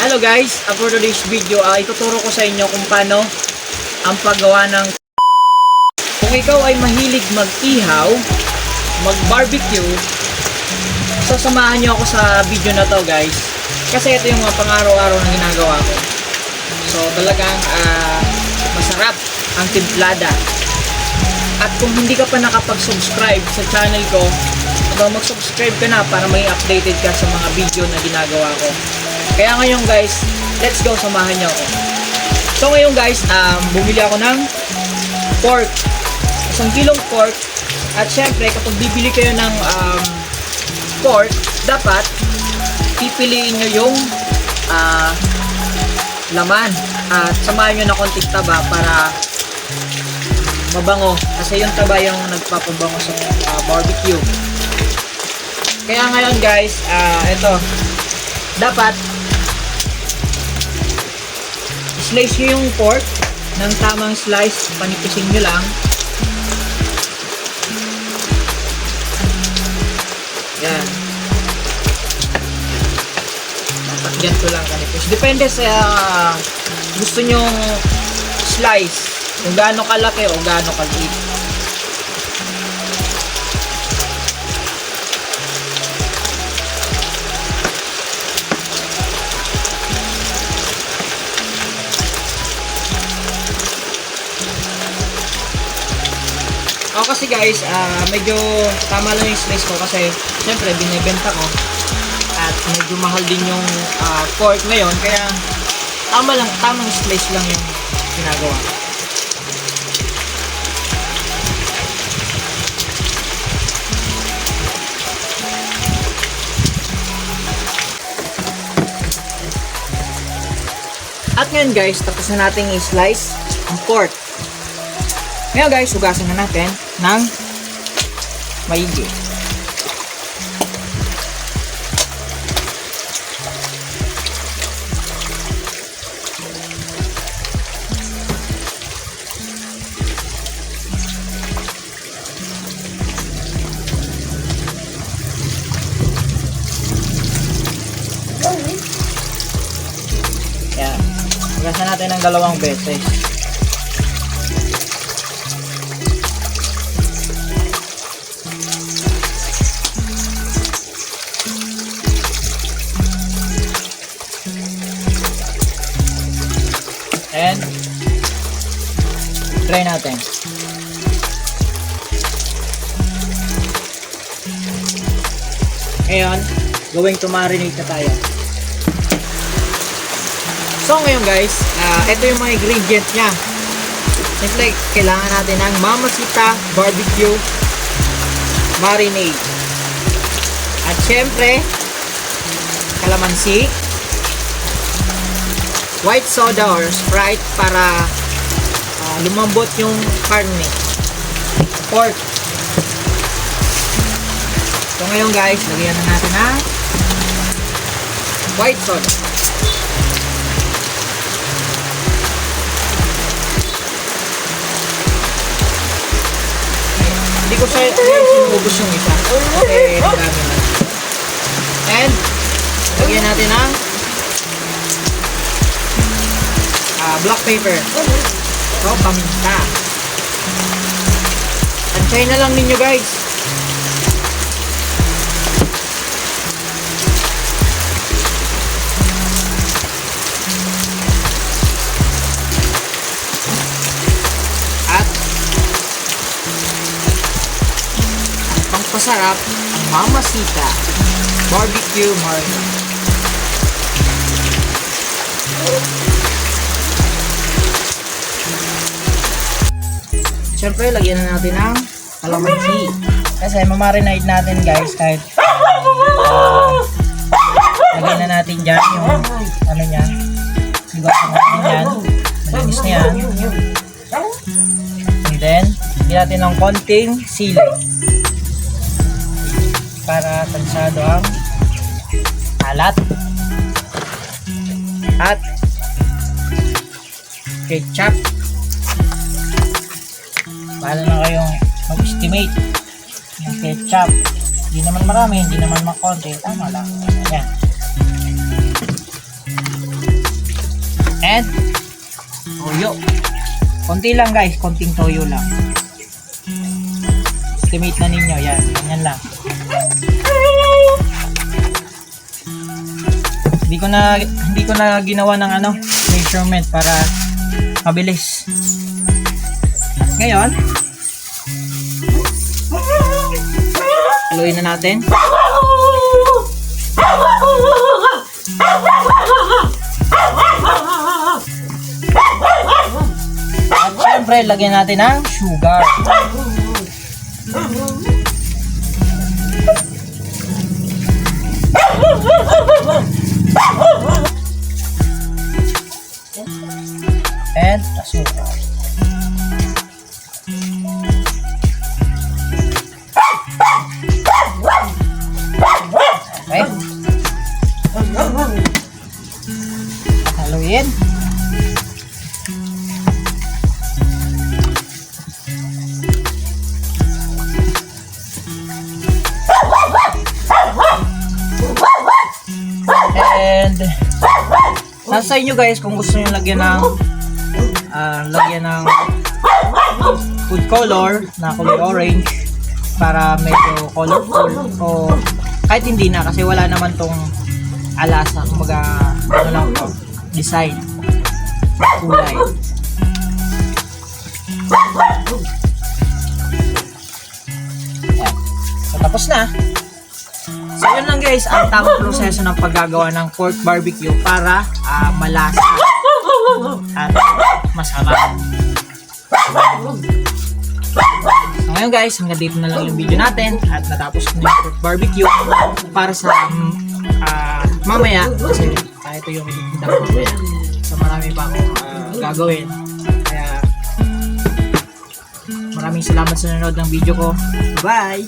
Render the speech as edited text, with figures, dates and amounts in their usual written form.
Hello guys, for today's video, ituturo ko sa inyo kung paano ang paggawa ng kung ikaw ay mahilig mag-ihaw, mag-barbecue, sasamahan nyo ako sa video na to guys, kasi ito yung mga pang-araw-araw na ginagawa ko. So talagang masarap ang timplada. At kung hindi ka pa nakapag-subscribe sa channel ko, mag-subscribe ka na para may updated ka sa mga video na ginagawa ko. Kaya ngayon guys, let's go, samahan niyo ako. So ngayon guys, bumili ako ng pork. 1 kilong pork. At syempre, kapag bibili kayo ng pork, dapat pipiliin nyo yung laman. At samahan nyo na konting taba para mabango. Kasi yung taba yung nagpapabango sa barbecue. Kaya ngayon guys, ito, dapat slice nyo yung pork ng tamang slice, panipisin nyo lang. Yan. Dapat ganito lang kanipis. Depende sa gusto nyong slice, kung gaano kalaki o gaano kaliit. Ako kasi guys, medyo tama lang yung slice ko kasi syempre binibenta ko at medyo mahal din yung pork ngayon, kaya tamang slice lang yung ginagawa. At ngayon guys, tapos na natin i-slice ang pork. Ngayon guys, hugasan na natin ng maigi. Yan. Hugasan natin ng 2 beses. And try natin. Ngayon, going to marinate na tayo. So ngayon guys, ito yung mga ingredients niya. Siyempre, kailangan natin ng Mamacita barbecue marinade. At siyempre, kalamansi, white soda or Sprite para lumambot yung karne, pork. So ngayon guys, lagyan na natin na white soda. Hindi ko sa sinubos yung isa kasi dami na. And lagyan natin ang black pepper. So, paminta. Tansay na lang ninyo guys. At pangpasarap ang Mamacita barbecue marinade. Siyempre, lagyan na natin ng kalamansi. Kasi mamarinate natin guys kahit lagyan na natin dyan yung ano niya. Higasan natin yan. Malinis na yan. And then, lagyan natin ng konting sili. Para tansado ang alat. At ketchup. Bahala na kayong mag-estimate ng ketchup. Hindi naman marami, hindi naman makonti. Tama lang. Ayan. And toyo. Konti lang guys, konting toyo lang. Estimate na ninyo, yan, ganyan lang. Hindi ko na ginawa ng measurement para mabilis. Ngayon, haluin na natin. At syempre, lagyan natin ng sugar. And asukal. Okay. Haluin. And nasa inyo guys kung gusto niyo lagyan ng food color na kulay orange para medyo colorful, o kahit hindi na kasi wala naman tong alasa, kumbaga lang to, design, kulay. Yan. So tapos na. So yun lang guys ang tamang proseso ng paggagawa ng pork barbecue para malasa at masarap. So ngayon guys, hanggang dito na lang yung video natin at natapos na yung pork barbecue para sa mamaya, kasi ito yung itinda ko mamaya. So marami pa akong gagawin. Kaya maraming salamat sa nanonood ng video ko. Bye!